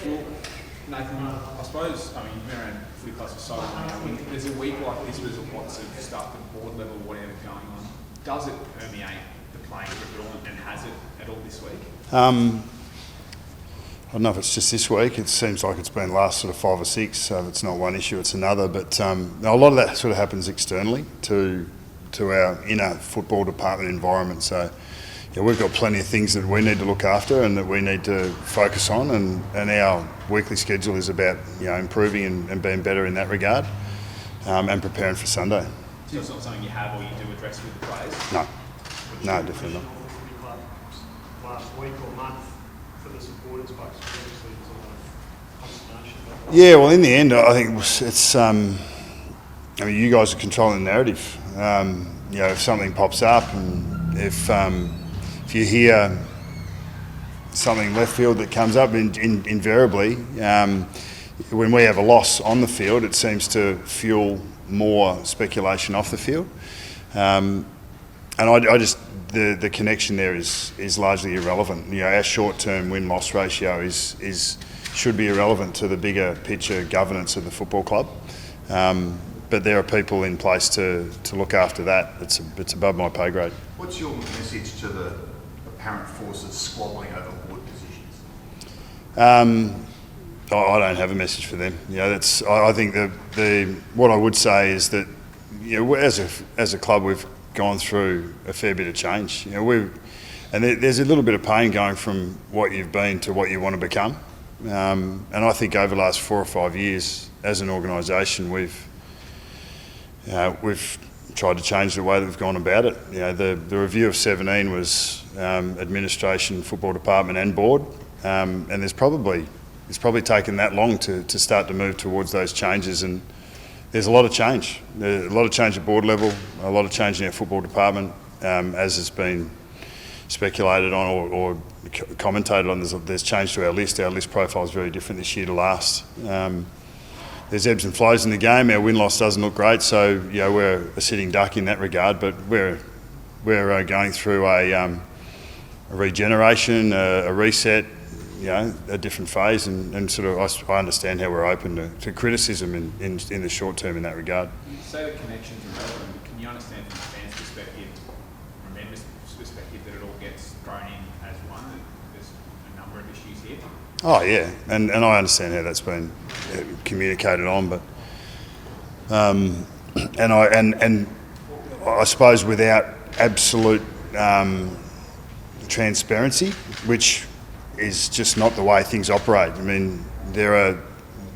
Well, Nathan, I suppose, you've been around footy clubs for so long now. When there's a week like this where there's lots of stuff at board level, whatever going on, does it permeate the playing group at all, and has it at all this week? I don't know if it's just this week. It seems like it's been last sort of 5 or 6, so it's not one issue, it's another. But a lot of that sort of happens externally to our inner football department environment. So we've got plenty of things that we need to look after and that we need to focus on, and our weekly schedule is about improving and being better in that regard, and preparing for Sunday. So it's not something you have or you do address with the players? No, definitely not. Last week or month for the supporters, but obviously there's a lot of consternation. Yeah, well, in the end, I think it's you guys are controlling the narrative. If something pops up, and if you hear something left field that comes up, invariably, when we have a loss on the field, it seems to fuel more speculation off the field. And I just the connection there is largely irrelevant. Our short-term win-loss ratio should be irrelevant to the bigger picture governance of the football club. But there are people in place to look after that. It's above my pay grade. What's your message to the apparent forces squabbling over board positions? I don't have a message for them. I think what I would say is that as a club we've gone through a fair bit of change. There's a little bit of pain going from what you've been to what you want to become. And I think over the last 4 or 5 years, as an organisation, we've tried to change the way that we've gone about it. The review of 17 was administration, football department, and board, and it's probably taken that long to start to move towards those changes. And there's a lot of change. There's a lot of change at board level, a lot of change in our football department, as has been speculated on or commentated on. There's change to our list. Our list profile is very different this year to last. There's ebbs and flows in the game. Our win-loss doesn't look great, so we're a sitting duck in that regard. But we're going through a regeneration, a reset, a different phase, and sort of I understand how we're open to criticism in the short term in that regard. You say the connections are relevant, but can you understand from a fan's perspective, from a member's perspective, that it all gets thrown in as one, that there's a number of issues here? Oh yeah, and I understand how that's been communicated on, but and I suppose without absolute transparency, which is just not the way things operate. There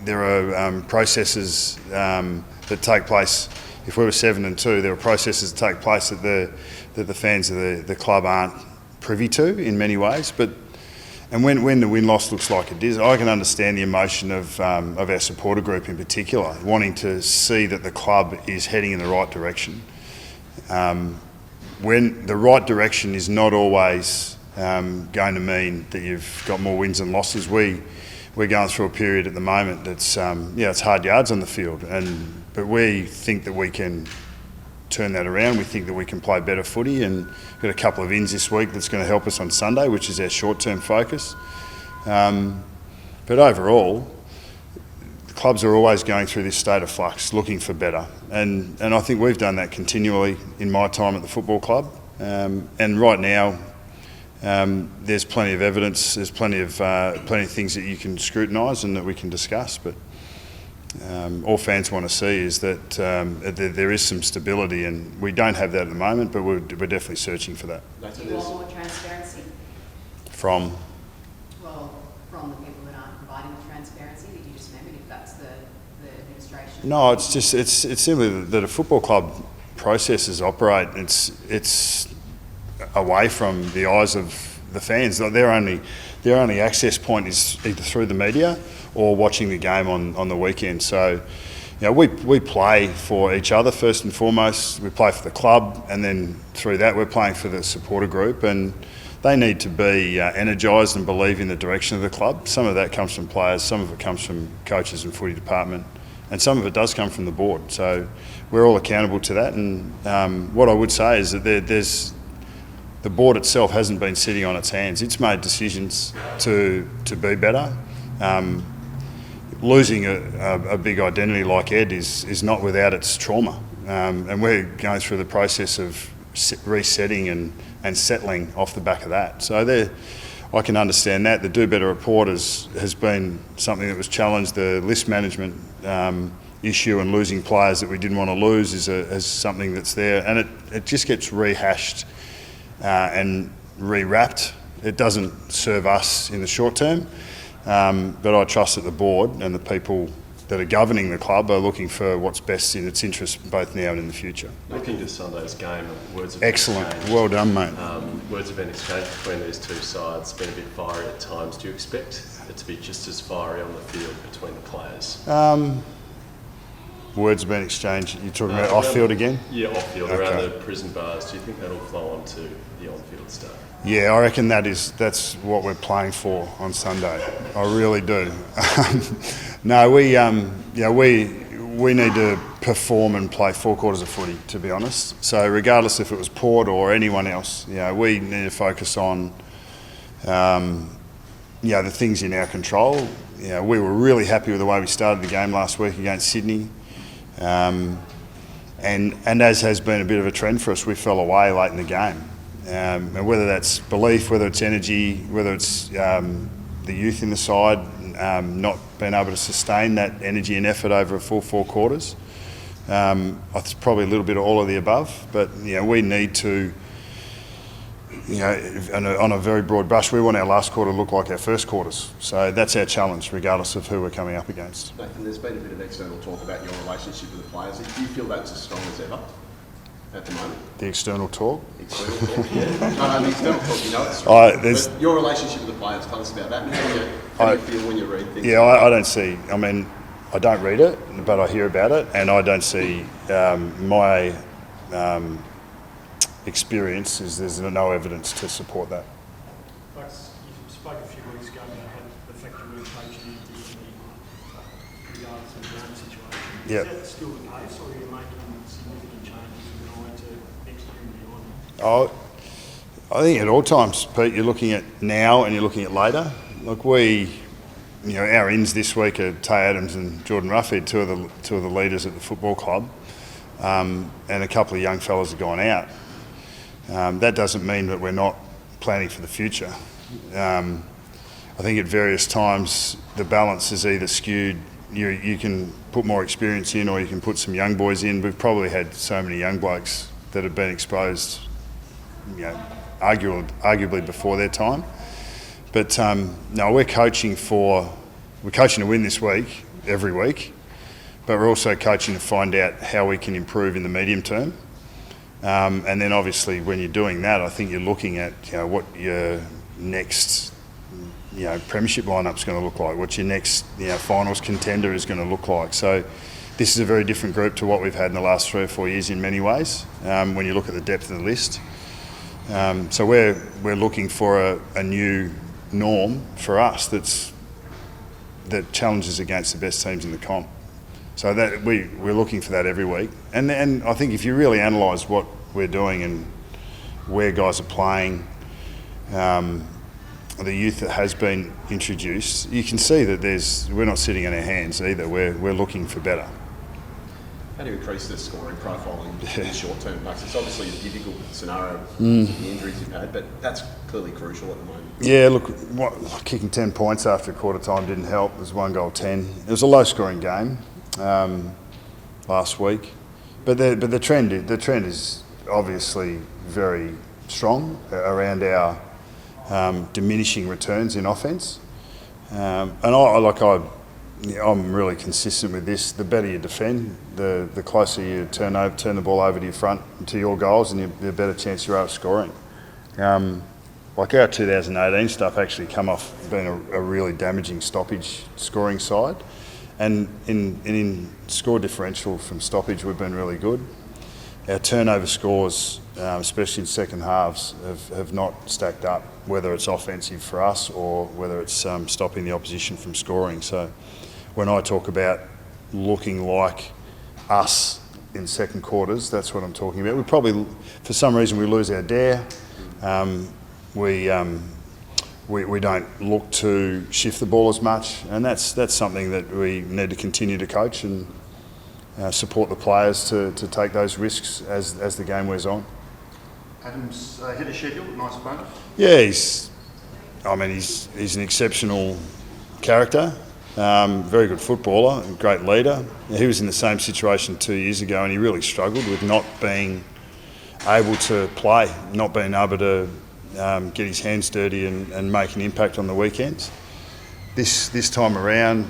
are processes that take place. If we were 7-2, there are processes that take place that the fans of the club aren't privy to in many ways. And when the win-loss looks like it is, I can understand the emotion of our supporter group in particular, wanting to see that the club is heading in the right direction. When the right direction is not always going to mean that you've got more wins and losses. We're going through a period at the moment that's it's hard yards on the field, but we think that we can turn that around. We think that we can play better footy, and we've got a couple of ins this week that's going to help us on Sunday, which is our short-term focus. But overall, the clubs are always going through this state of flux, looking for better, and I think we've done that continually in my time at the football club. And right now, there's plenty of evidence. There's plenty of things that you can scrutinise and that we can discuss. But all fans want to see is that there is some stability, and we don't have that at the moment. But we're definitely searching for that. Do you want more transparency? From the people that aren't providing the transparency that you just mentioned, if that's the administration. No, it's simply that a football club processes operate. It's away from the eyes of the fans. Their only access point is either through the media or watching the game on the weekend. So, we play for each other first and foremost. We play for the club, and then through that we're playing for the supporter group, and they need to be energised and believe in the direction of the club. Some of that comes from players, some of it comes from coaches and footy department, and some of it does come from the board. So we're all accountable to that. And what I would say is that the board itself hasn't been sitting on its hands. It's made decisions to be better. Losing a big identity like Ed is not without its trauma, and we're going through the process of resetting and settling off the back of that. So I can understand that. The Do Better report has been something that was challenged. The list management issue and losing players that we didn't want to lose is something that's there, and it just gets rehashed and rewrapped. It doesn't serve us in the short term. But I trust that the board and the people that are governing the club are looking for what's best in its interest both now and in the future. Looking to Sunday's game, words have Excellent. been exchanged. Well done, mate. Words have been exchanged between these two sides. It's been a bit fiery at times. Do you expect it to be just as fiery on the field between the players? Words have been exchanged. You're talking about off-field again? Yeah, off-field, Okay. around the prison bars. Do you think that'll flow on to the on-field stuff? Yeah, I reckon that's what we're playing for on Sunday. I really do. No, we need to perform and play 4 quarters of footy, to be honest. So regardless if it was Port or anyone else, we need to focus on the things in our control. We were really happy with the way we started the game last week against Sydney. And as has been a bit of a trend for us, we fell away late in the game. And whether that's belief, whether it's energy, whether it's the youth in the side not being able to sustain that energy and effort over a full 4 quarters, it's probably a little bit of all of the above. But we need to, on a very broad brush, we want our last quarter to look like our first quarters. So that's our challenge, regardless of who we're coming up against. Nathan, there's been a bit of external talk about your relationship with the players. Do you feel that's as strong as ever at the moment? The external talk? External talk, yeah. No, the external talk, it's strong. But your relationship with the players, tell us about that. And how do you feel when you read things? Yeah, I don't see, I don't read it, but I hear about it, and I don't see my experience is there's no evidence to support that. Bucks, you spoke a few weeks ago about how the fact you really coach you regardless of your own situation. Yep. Is that still the case, or are you making significant changes with an eye to next year and beyond? I think at all times, Pete, you're looking at now and you're looking at later. Look, our ins this week are Tay Adams and Jordan Ruffhead, two of the leaders at the football club, and a couple of young fellas have gone out. That doesn't mean that we're not planning for the future. I think at various times the balance is either skewed. You can put more experience in, or you can put some young boys in. We've probably had so many young blokes that have been exposed, arguably before their time. But no, we're coaching to win this week, every week, but we're also coaching to find out how we can improve in the medium term. And then obviously when you're doing that, I think you're looking at what your next premiership lineup's going to look like, what your next finals contender is going to look like. So this is a very different group to what we've had in the last 3 or 4 years in many ways, when you look at the depth of the list. So we're looking for a new norm for us that challenges against the best teams in the comp. So that we're looking for that every week. And I think if you really analyse what we're doing and where guys are playing, the youth that has been introduced, you can see that we're not sitting on our hands either. We're looking for better. How do you increase the scoring profile in the short term, Bucks? It's obviously a difficult scenario with the injuries you've had, but that's clearly crucial at the moment. Yeah, look, kicking 10 points after quarter time didn't help. It was 1 goal 10. It was a low scoring game last week, but the trend is obviously very strong around our diminishing returns in offence, and I'm really consistent with this. The better you defend, the closer you turn the ball over to your front, to your goals, and the better chance you are of scoring. Like our 2018 stuff actually come off being a really damaging stoppage scoring side, and in score differential from stoppage we've been really good. Our turnover scores, especially in second halves, have not stacked up, whether it's offensive for us or whether it's stopping the opposition from scoring. So when I talk about looking like us in second quarters, that's what I'm talking about. We probably, for some reason, we lose our dare. We we don't look to shift the ball as much, and that's something that we need to continue to coach and support the players to take those risks as the game wears on. Adam's ahead of schedule, nice opponent. Yeah, he's an exceptional character, very good footballer, great leader. He was in the same situation 2 years ago, and he really struggled with not being able to play, not being able to get his hands dirty and make an impact on the weekends. This time around,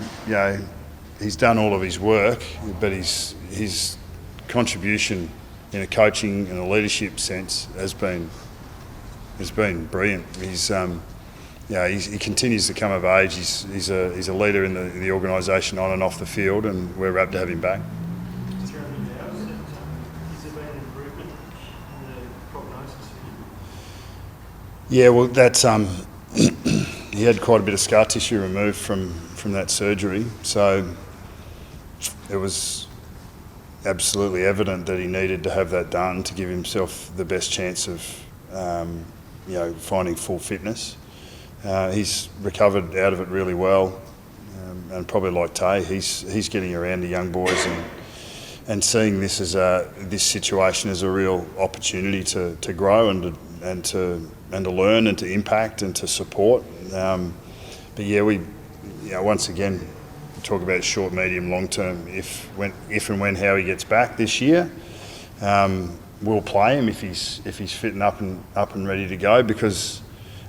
he's done all of his work, but his contribution in a coaching and a leadership sense has been brilliant. He continues to come of age. He's a leader in the organisation on and off the field, and we're rapt to have him back. Has there been an improvement in the prognosis for him? Yeah, well, that's he had quite a bit of scar tissue removed from that surgery, so it was absolutely evident that he needed to have that done to give himself the best chance of finding full fitness. He's recovered out of it really well, and probably like Tay, he's getting around the young boys and seeing this as this situation as a real opportunity to grow and to learn and to impact and to support. But yeah, once again, talk about short, medium, long term. If and when Howie gets back this year, we'll play him if he's fit and up and ready to go, because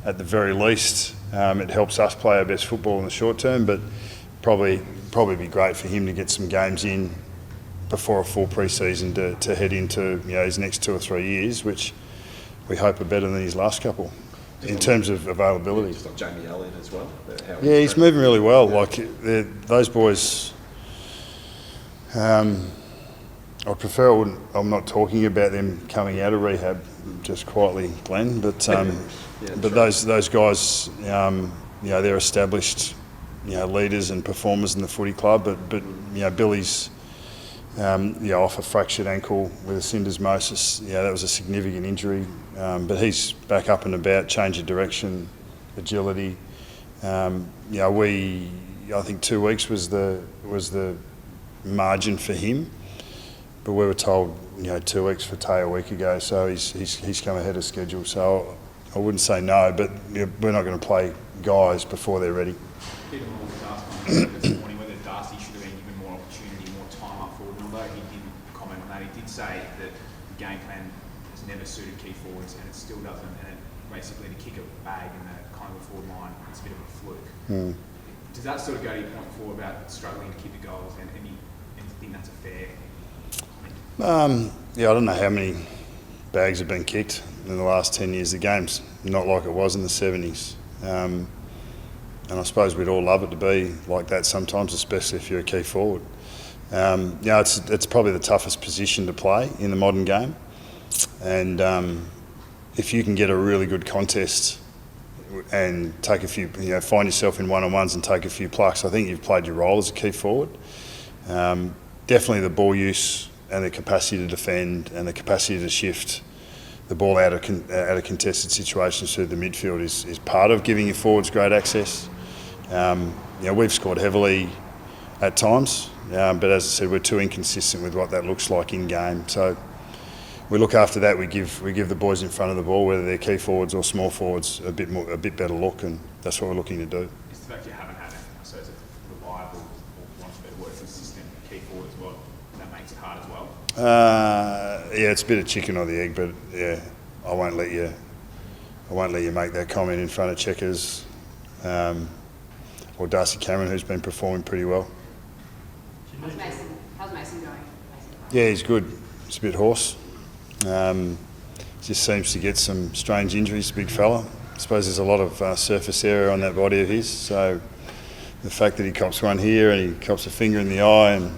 at the very least it helps us play our best football in the short term. But probably be great for him to get some games in before a full pre-season to head into his next 2 or 3 years, which we hope are better than his last couple in terms of availability. Just like Jamie Elliott as well. Yeah, he's moving really well. Like those boys, I prefer. I'm not talking about them coming out of rehab, just quietly, Glenn. But those guys, they're established, leaders and performers in the footy club. But Billy's off a fractured ankle with a syndesmosis. That was a significant injury. But he's back up and about, change of direction, agility. I think 2 weeks was the margin for him, but we were told 2 weeks for Tay a week ago, so he's come ahead of schedule. So I wouldn't say no, but we're not going to play guys before they're ready. Peter Moore was asked this morning whether Darcy should have been given more opportunity, more time up forward. And although he didn't comment on that, he did say that the game plan has never suited key forwards, and it still doesn't. And basically, to kick a bag in the Collingwood forward line, it's a bit of a fluke. Does that sort of go to your point before about struggling to keep the goals, and you think that's a fair comment? I don't know how many bags have been kicked in the last 10 years. The game's not like it was in the 70s. And I suppose we'd all love it to be like that sometimes, especially if you're a key forward. It's probably the toughest position to play in the modern game. And if you can get a really good contest and take a few, find yourself in one-on-ones and take a few plucks, I think you've played your role as a key forward. Definitely the ball use and the capacity to defend and the capacity to shift the ball out of contested situations through the midfield is part of giving your forwards great access. We've scored heavily at times, but as I said, we're too inconsistent with what that looks like in game. So we look after that. We give the boys in front of the ball, whether they're key forwards or small forwards, a bit better look, and that's what we're looking to do. It's the fact you haven't had it, so it's a reliable, or want a better word, consistent key forward as well. That makes it hard as well. It's a bit of chicken or the egg, but I won't let you make that comment in front of Checkers or Darcy Cameron, who's been performing pretty well. How's Mason going? Yeah, he's good. He's a bit hoarse. Just seems to get some strange injuries, big fella. I suppose there's a lot of surface area on that body of his, so the fact that he cops one here and he cops a finger in the eye, and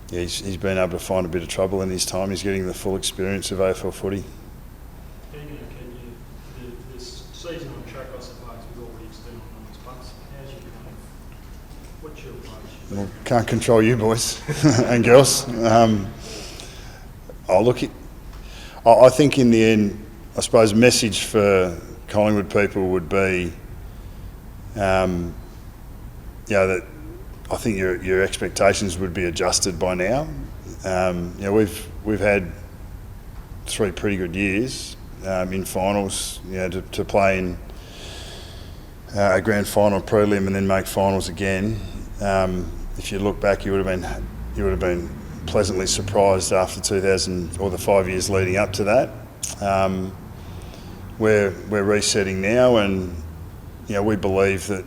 he's been able to find a bit of trouble in his time. He's getting the full experience of AFL footy. How are you going to keep this season on track, I suppose, with all the external numbers, but how's your what's your approach? Well, can't control you boys and girls. I think in the end, I suppose message for Collingwood people would be, that I think your expectations would be adjusted by now. We've had 3 pretty good years in finals. To play in a grand final prelim and then make finals again. If you look back, you would have been pleasantly surprised after 2000 or the 5 years leading up to that. We're resetting now, and we believe that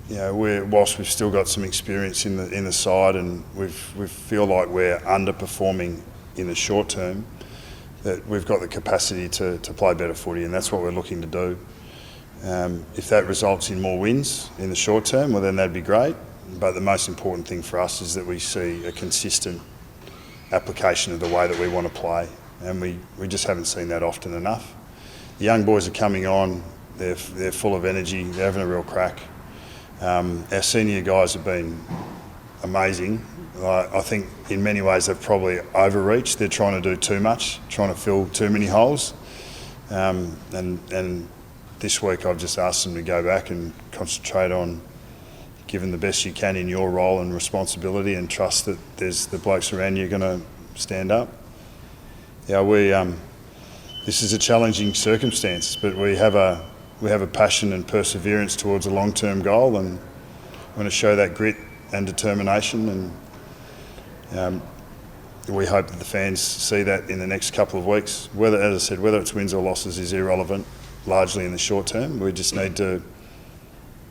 whilst we've still got some experience in the side, and we feel like we're underperforming in the short term, that we've got the capacity to play better footy, and that's what we're looking to do. If that results in more wins in the short term, well then that'd be great. But the most important thing for us is that we see a consistent application of the way that we want to play, and we just haven't seen that often enough. The young boys are coming on, they're full of energy, they're having a real crack. Our senior guys have been amazing. I think in many ways they've probably overreached. They're trying to do too much, trying to fill too many holes. And this week I've just asked them to go back and concentrate on giving the best you can in your role and responsibility, and trust that there's the blokes around you going to stand up. This is a challenging circumstance, but we have a passion and perseverance towards a long-term goal, and want to show that grit and determination, and we hope that the fans see that in the next couple of weeks. Whether it's wins or losses is irrelevant, largely in the short term. We just need to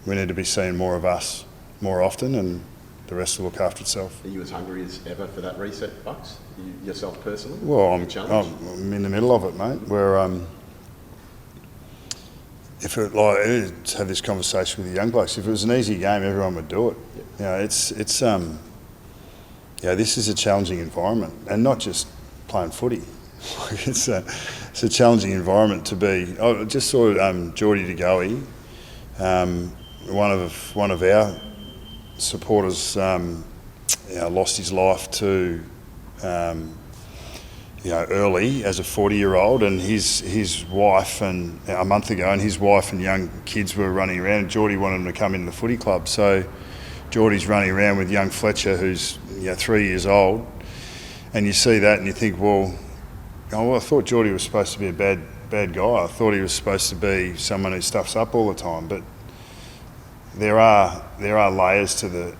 be seeing more of us more often, and the rest will look after itself. Are you as hungry as ever for that reset, Bucks? Yourself personally? Well, I'm in the middle of it, mate. To have this conversation with the young blokes, if it was an easy game, everyone would do it. Yep. This is a challenging environment, and not just playing footy. It's a challenging environment to be. I just saw Geordie DeGoey, one of our supporters, lost his life to early as a 40-year-old, and his wife, and a month ago, and his wife and young kids were running around, and Geordie wanted them to come in the footy club. So Geordie's running around with young Fletcher, who's 3 years old, and you see that and you think, well, I thought Geordie was supposed to be a bad guy. I thought he was supposed to be someone who stuffs up all the time. But there are layers to the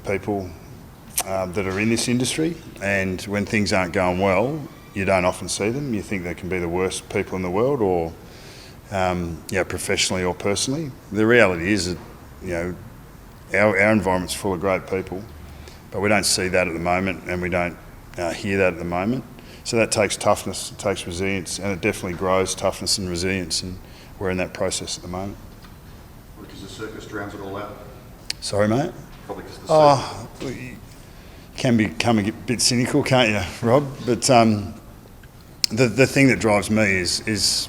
people that are in this industry, and when things aren't going well, you don't often see them. You think they can be the worst people in the world, or professionally or personally. The reality is that our environment's full of great people, but we don't see that at the moment, and we don't hear that at the moment. So that takes toughness, it takes resilience, and it definitely grows toughness and resilience, and we're in that process at the moment. Because the circus drowns it all out. Sorry, mate? Probably because the circus... You can become a bit cynical, can't you, Rob? But the thing that drives me is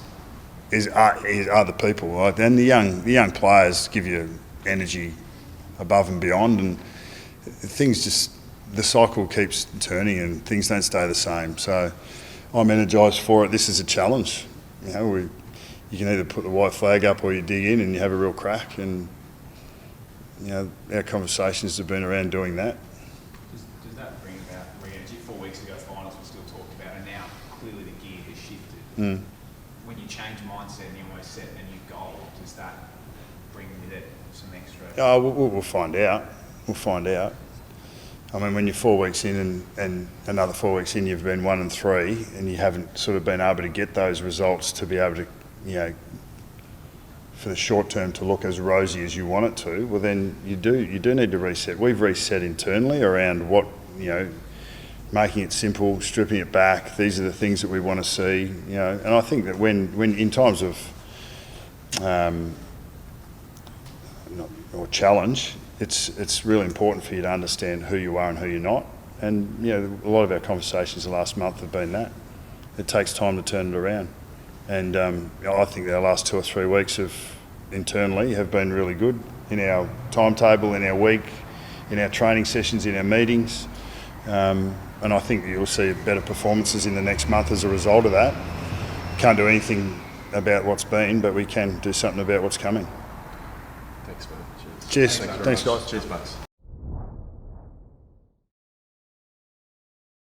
other people, right? And the young players give you energy above and beyond, and the cycle keeps turning and things don't stay the same. So I'm energised for it. This is a challenge. You can either put the white flag up or you dig in and you have a real crack, and our conversations have been around doing that. Does that bring about re-energy? 4 weeks ago, finals were still talked about, and now clearly the gear has shifted. When you change mindset and you almost set a new goal, does that bring with it some extra? We'll find out. We'll find out. I mean, when you're 4 weeks in and another 4 weeks in, you've been 1 and 3, and you haven't sort of been able to get those results to be able to, for the short term to look as rosy as you want it to, well then you do need to reset. We've reset internally around what, making it simple, stripping it back. These are the things that we want to see, and I think that when in times of challenge, it's really important for you to understand who you are and who you're not. And a lot of our conversations the last month have been that. It takes time to turn it around. And I think our last 2 or 3 weeks internally have been really good in our timetable, in our week, in our training sessions, in our meetings. And I think you'll see better performances in the next month as a result of that. Can't do anything about what's been, but we can do something about what's coming. Thanks, mate. Cheers. Cheers. Thanks very Thanks, much. guys. Cheers, mates.